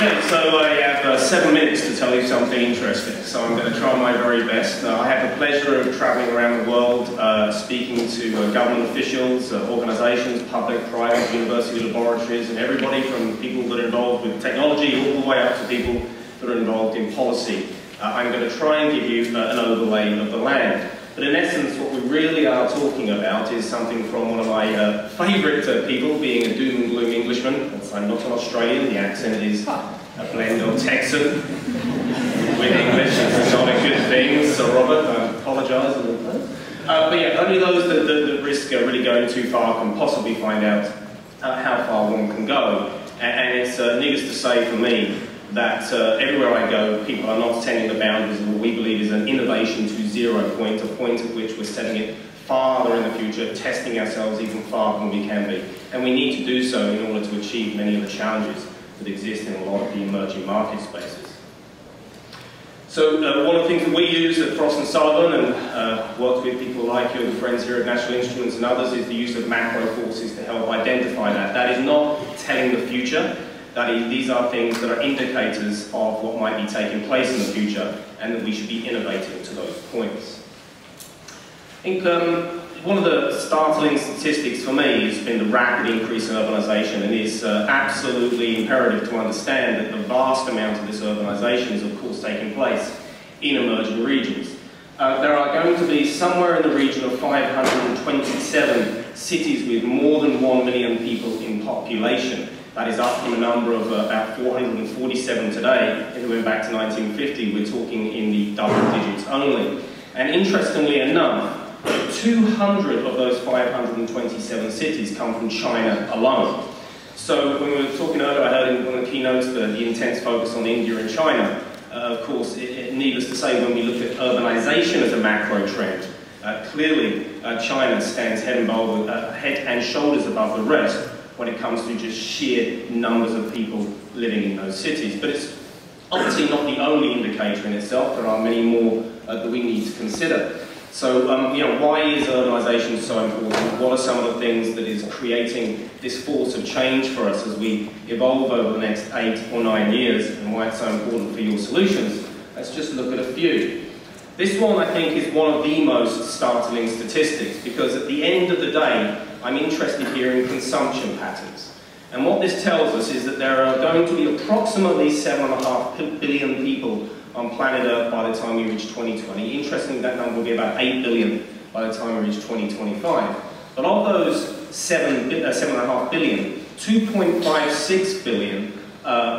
Okay, so I have 7 minutes to tell you something interesting, so I'm going to try my very best. I have the pleasure of travelling around the world, speaking to government officials, organisations, public, private, university laboratories, and everybody from people that are involved with technology all the way up to people that are involved in policy. I'm going to try and give you an overlay of the land. But in essence, what we really are talking about is something from one of my favourite people, being a doom and gloom Englishman. I'm not an Australian, the accent is a blend of Texan with English. It's not a good thing, so Robert, I apologise. But yeah, only those that risk really going too far can possibly find out how far one can go. And it's needless to say for me, that everywhere I go, people are not tending the boundaries of what we believe is an innovation to zero point, a point at which we're setting it farther in the future, testing ourselves even farther than we can be. And we need to do so in order to achieve many of the challenges that exist in a lot of the emerging market spaces. So one of the things that we use at Frost Sullivan and work with people like your friends here at National Instruments and others is the use of macro forces to help identify that. That is not telling the future. These are things that are indicators of what might be taking place in the future, and that we should be innovating to those points. I think one of the startling statistics for me has been the rapid increase in urbanisation, and it's absolutely imperative to understand that the vast amount of this urbanisation is of course taking place in emerging regions. There are going to be somewhere in the region of 527 cities with more than 1 million people in population. That is up from a number of about 447 today. If we went back to 1950, we're talking in the double digits only. And interestingly enough, 200 of those 527 cities come from China alone. So when we were talking earlier, I heard in one of the keynotes the intense focus on India and China. Of course, needless to say, when we look at urbanization as a macro trend, clearly China stands head and shoulders above the rest when it comes to just sheer numbers of people living in those cities. But it's obviously not the only indicator in itself. There are many more that we need to consider. So, you know, why is urbanisation so important? What are some of the things that is creating this force of change for us as we evolve over the next 8 or 9 years, and why it's so important for your solutions? Let's just look at a few. This one, I think, is one of the most startling statistics, because at the end of the day, I'm interested here in consumption patterns. And what this tells us is that there are going to be approximately 7.5 billion people on planet Earth by the time we reach 2020. Interestingly, that number will be about 8 billion by the time we reach 2025. But of those 7.5 billion, 2.56 billion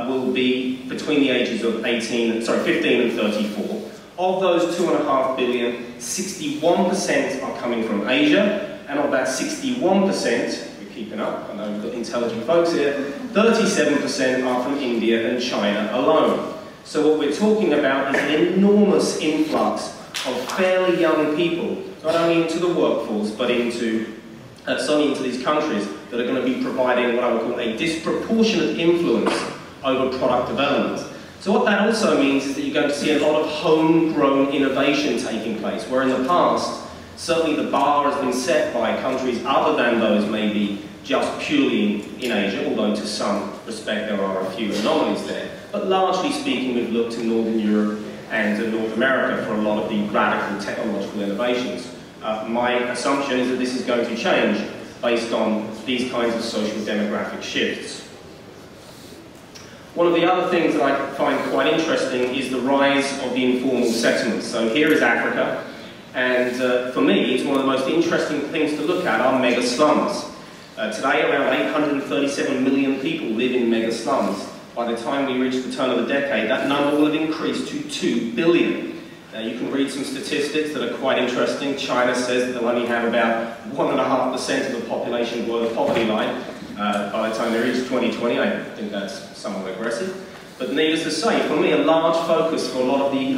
will be between the ages of 15 and 34. Of those 2.5 billion, 61% are coming from Asia. And of that 61%, we're keeping up, I know we've got intelligent folks here, 37% are from India and China alone. So what we're talking about is an enormous influx of fairly young people, not only into the workforce, but into these countries that are going to be providing what I would call a disproportionate influence over product development. So what that also means is that you're going to see a lot of homegrown innovation taking place, where in the past, certainly the bar has been set by countries other than those maybe just purely in Asia, although to some respect there are a few anomalies there. But largely speaking, we've looked to Northern Europe and to North America for a lot of the radical technological innovations. My assumption is that this is going to change based on these kinds of social demographic shifts. One of the other things that I find quite interesting is the rise of the informal settlements. So here is Africa. And for me, it's one of the most interesting things to look at are mega slums. Today, around 837 million people live in mega slums. By the time we reach the turn of the decade, that number will have increased to 2 billion. You can read some statistics that are quite interesting. China says that they'll only have about 1.5% of the population below the poverty line by the time they reach 2020. I think that's somewhat aggressive. But needless to say, for me, a large focus for a lot of the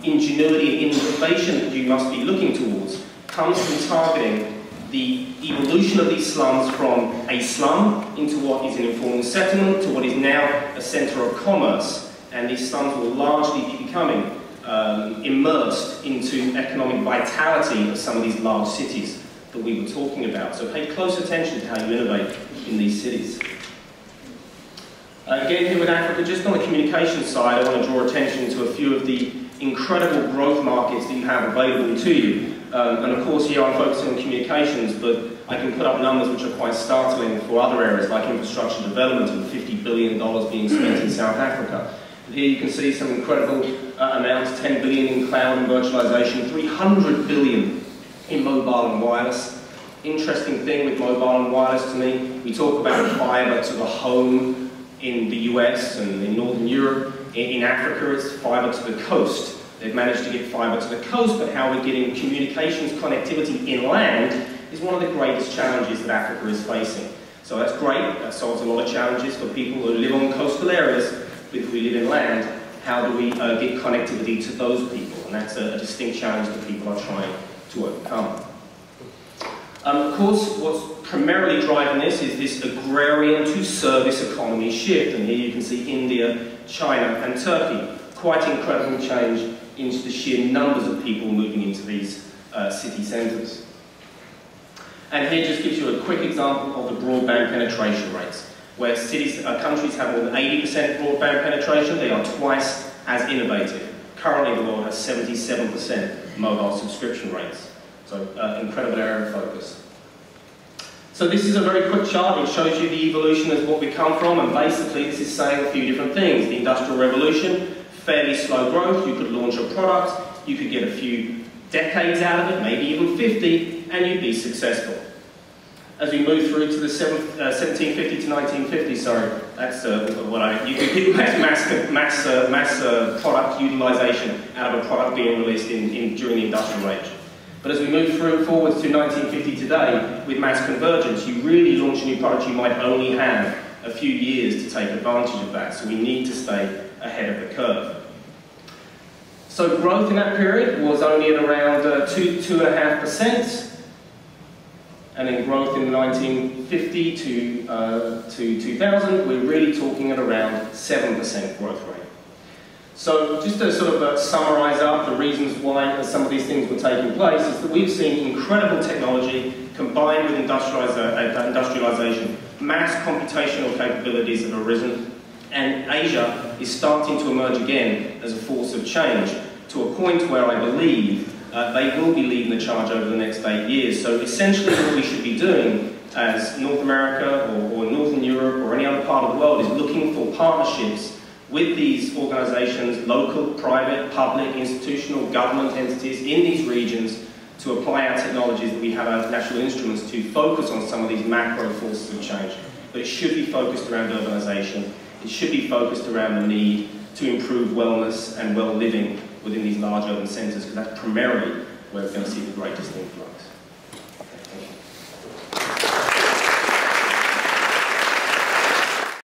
ingenuity and innovation that you must be looking towards comes from targeting the evolution of these slums from a slum into what is an informal settlement to what is now a centre of commerce. And these slums will largely be becoming immersed into economic vitality of some of these large cities that we were talking about. So pay close attention to how you innovate in these cities. Again, here with Africa, just on the communications side, I want to draw attention to a few of the incredible growth markets that you have available to you. And of course, here I'm focusing on communications, but I can put up numbers which are quite startling for other areas like infrastructure development and $50 billion being spent in South Africa. But here you can see some incredible amounts, $10 billion in cloud and virtualization, $300 billion in mobile and wireless. Interesting thing with mobile and wireless to me, we talk about fiber to the home in the US and in Northern Europe. In Africa, it's fiber to the coast. They've managed to get fiber to the coast, but how we're getting communications connectivity inland is one of the greatest challenges that Africa is facing. So that's great, that solves a lot of challenges for people who live on coastal areas, but if we live inland, how do we get connectivity to those people? And that's a distinct challenge that people are trying to overcome. Of course, what's primarily driving this is this agrarian to service economy shift. And here you can see India, China and Turkey. Quite incredible change into the sheer numbers of people moving into these city centres. And here just gives you a quick example of the broadband penetration rates, where countries have more than 80% broadband penetration. They are twice as innovative. Currently the world has 77% mobile subscription rates. So, incredible area of focus. So this is a very quick chart. It shows you the evolution of what we come from, and basically this is saying a few different things. The Industrial Revolution, fairly slow growth. You could launch a product, you could get a few decades out of it, maybe even 50, and you'd be successful. As we move through to the 1750 to 1950, sorry, that's you can mass product utilization out of a product being released during the industrial age. But as we move forwards to 1950 today, with mass convergence, you really launch a new product, you might only have a few years to take advantage of that. So we need to stay ahead of the curve. So growth in that period was only at around 2.5%. And then growth in 1950 to 2000, we're really talking at around 7% growth rate. So just to sort of summarize up the reasons why some of these things were taking place is that we've seen incredible technology combined with industrialization, mass computational capabilities have arisen, and Asia is starting to emerge again as a force of change to a point where I believe they will be leading the charge over the next 8 years. So essentially what we should be doing as North America or Northern Europe or any other part of the world is looking for partnerships with these organizations, local, private, public, institutional, government entities in these regions to apply our technologies that we have as national instruments to focus on some of these macro forces of change. But it should be focused around urbanization. It should be focused around the need to improve wellness and well-living within these large urban centres, because that's primarily where we're going to see the greatest influx.